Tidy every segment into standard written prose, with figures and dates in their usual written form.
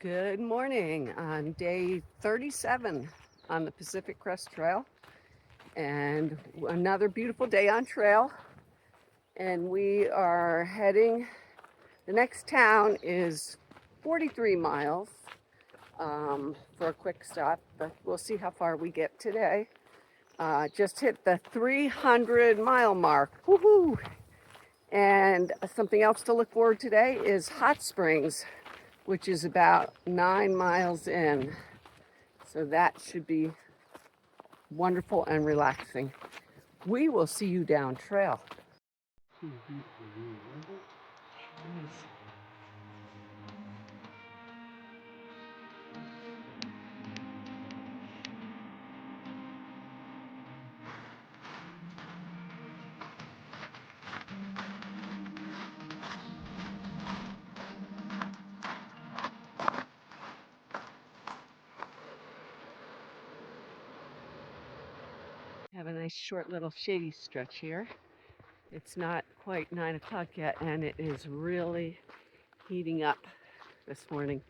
Good morning on day 37 on the Pacific Crest Trail, and another beautiful day on trail. And we are heading, the next town is 43 miles for a quick stop, but we'll see how far we get today. Just hit the 300-mile mark. Woohoo! And something else to look forward to today is Hot Springs, which is about 9 miles in. So that should be wonderful and relaxing. We will see you down trail. Have a nice short little shady stretch here. It's not quite 9 o'clock yet, and it is really heating up this morning.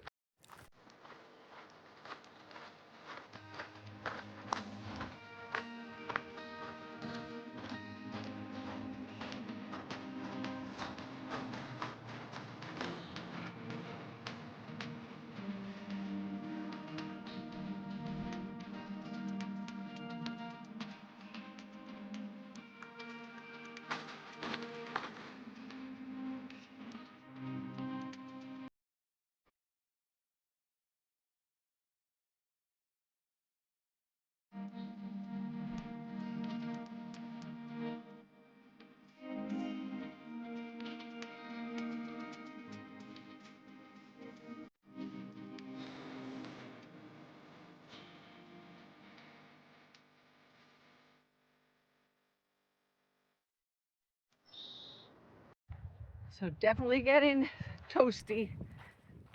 So definitely getting toasty,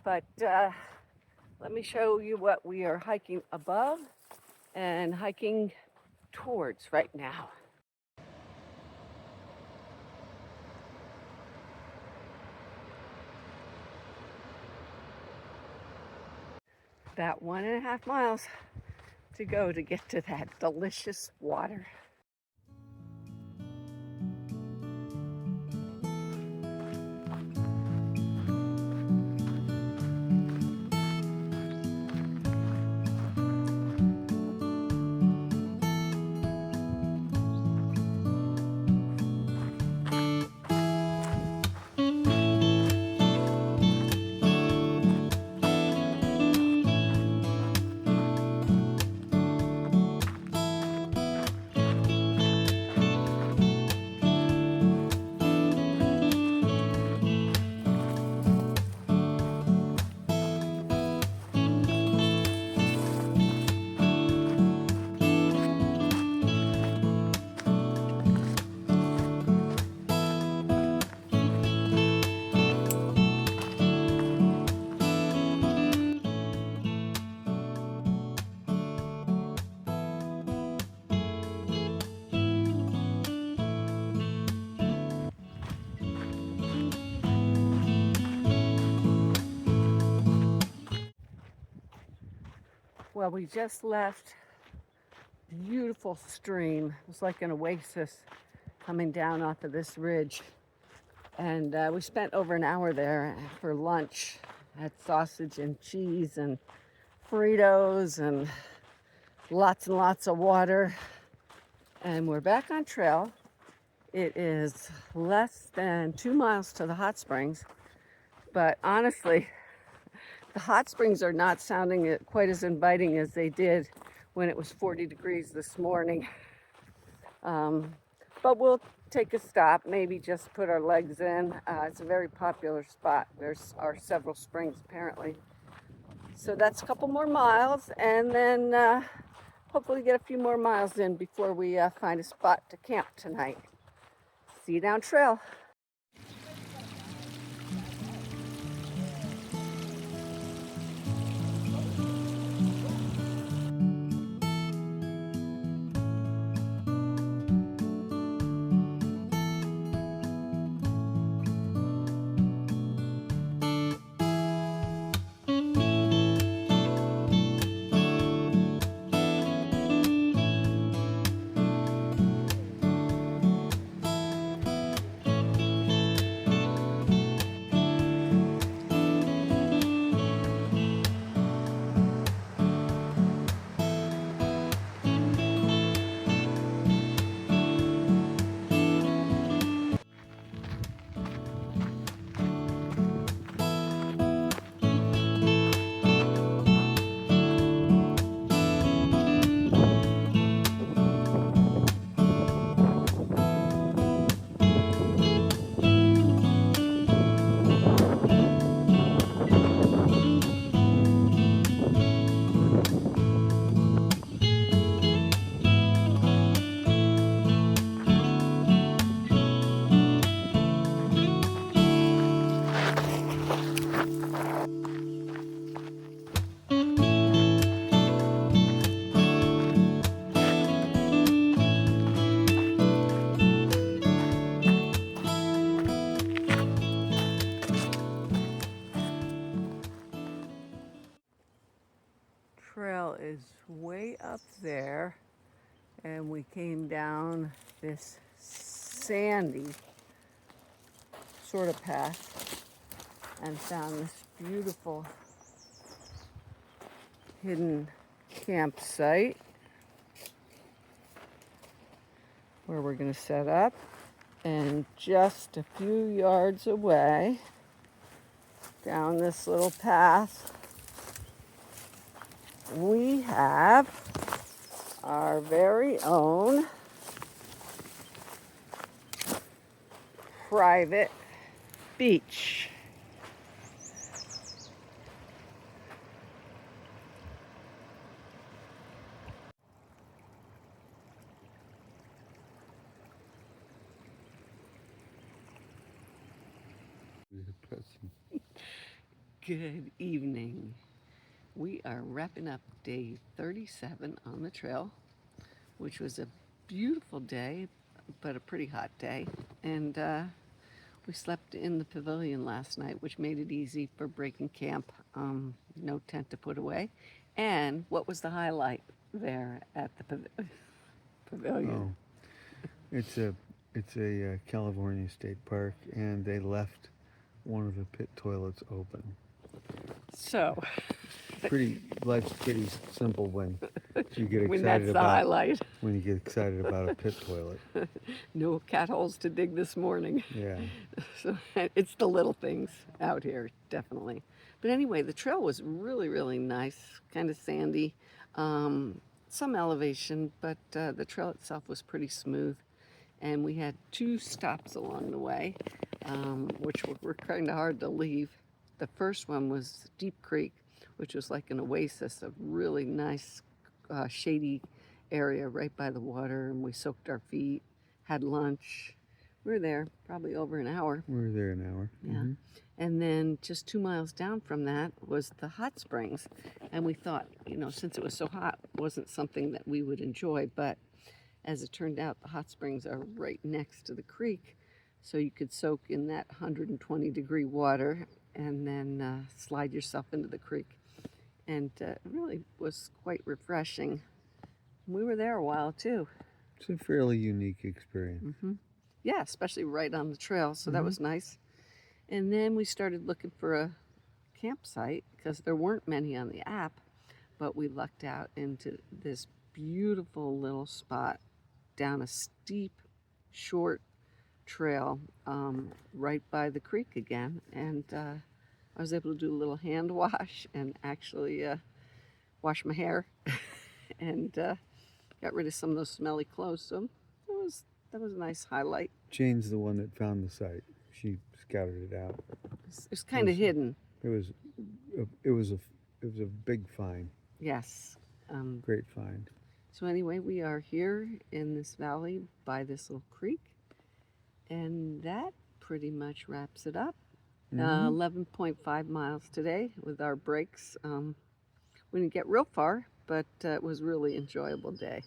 but let me show you what we are hiking above and hiking towards right now. About 1.5 miles to go to get to that delicious water. Well, we just left a beautiful stream. It was like an oasis coming down off of this ridge. And we spent over an hour there for lunch. Had sausage and cheese and Fritos and lots of water. And we're back on trail. It is less than 2 miles to the hot springs. But honestly, the hot springs are not sounding quite as inviting as they did when it was 40 degrees this morning. But we'll take a stop, maybe just put our legs in. It's a very popular spot. There are several springs apparently. So that's a couple more miles, and then hopefully get a few more miles in before we find a spot to camp tonight. See you down trail. trail is way up there, and we came down this sandy sort of path and found this beautiful hidden campsite where we're going to set up. And just a few yards away, down this little path, we have our very own private beach. Good evening. We are wrapping up day 37 on the trail, which was a beautiful day, but a pretty hot day. And we slept in the pavilion last night, which made it easy for breaking camp. No tent to put away. And what was the highlight there at the pavilion? Oh, it's a California state park, and they left one of the pit toilets open. So Life's pretty simple when you get when that's excited the about highlight. when you get excited about a pit toilet. No cat holes to dig this morning. Yeah. So it's the little things out here, definitely. But anyway, the trail was really, really nice, kind of sandy, some elevation, but the trail itself was pretty smooth. And we had 2 stops along the way, which were kind of hard to leave. The first one was Deep Creek, which was like an oasis, a really nice, shady area right by the water, and we soaked our feet, had lunch. We were there probably over an hour. We were there an hour. Yeah. Mm-hmm. And then just 2 miles down from that was the hot springs. And we thought, since it was so hot, it wasn't something that we would enjoy. But as it turned out, the hot springs are right next to the creek. So you could soak in that 120-degree water and then slide yourself into the creek. And it really was quite refreshing. We were there a while too. It's a fairly unique experience. Mm-hmm. Yeah, especially right on the trail. So that was nice. And then we started looking for a campsite because there weren't many on the app, but we lucked out into this beautiful little spot down a steep, short trail right by the creek again. And I was able to do a little hand wash and actually wash my hair and got rid of some of those smelly clothes. So that was a nice highlight. Jane's the one that found the site. She scouted it out. It's kind of hidden. It was a big find. Yes. Great find. So anyway, we are here in this valley by this little creek, and that pretty much wraps it up. 11.5 miles today with our breaks. We didn't get real far, but it was a really enjoyable day.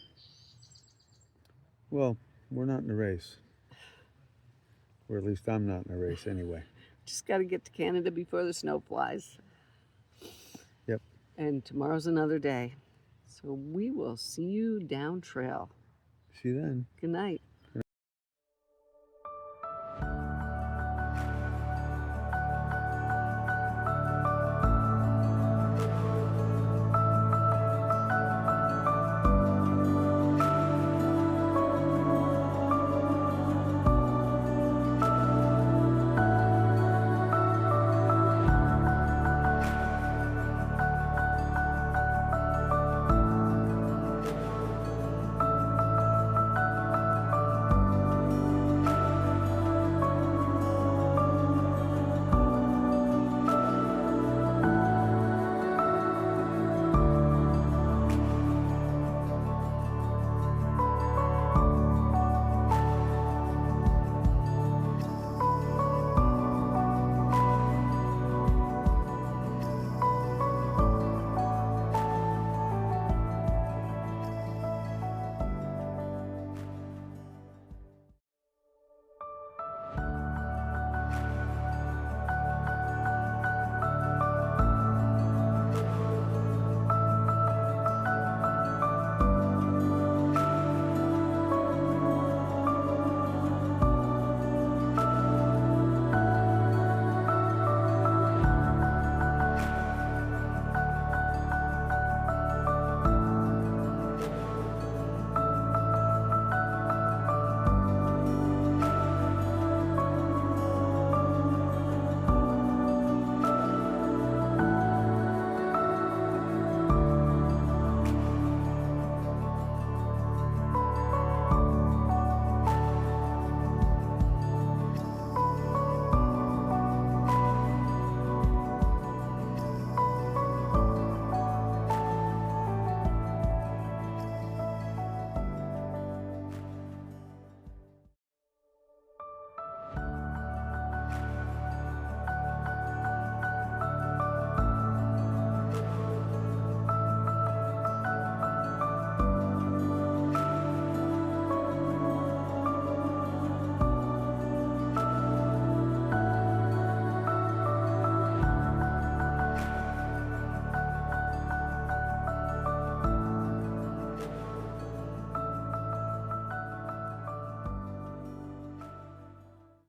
Well, we're not in a race. Or at least I'm not in a race anyway. Just got to get to Canada before the snow flies. Yep. And tomorrow's another day. So we will see you down trail. See you then. Good night.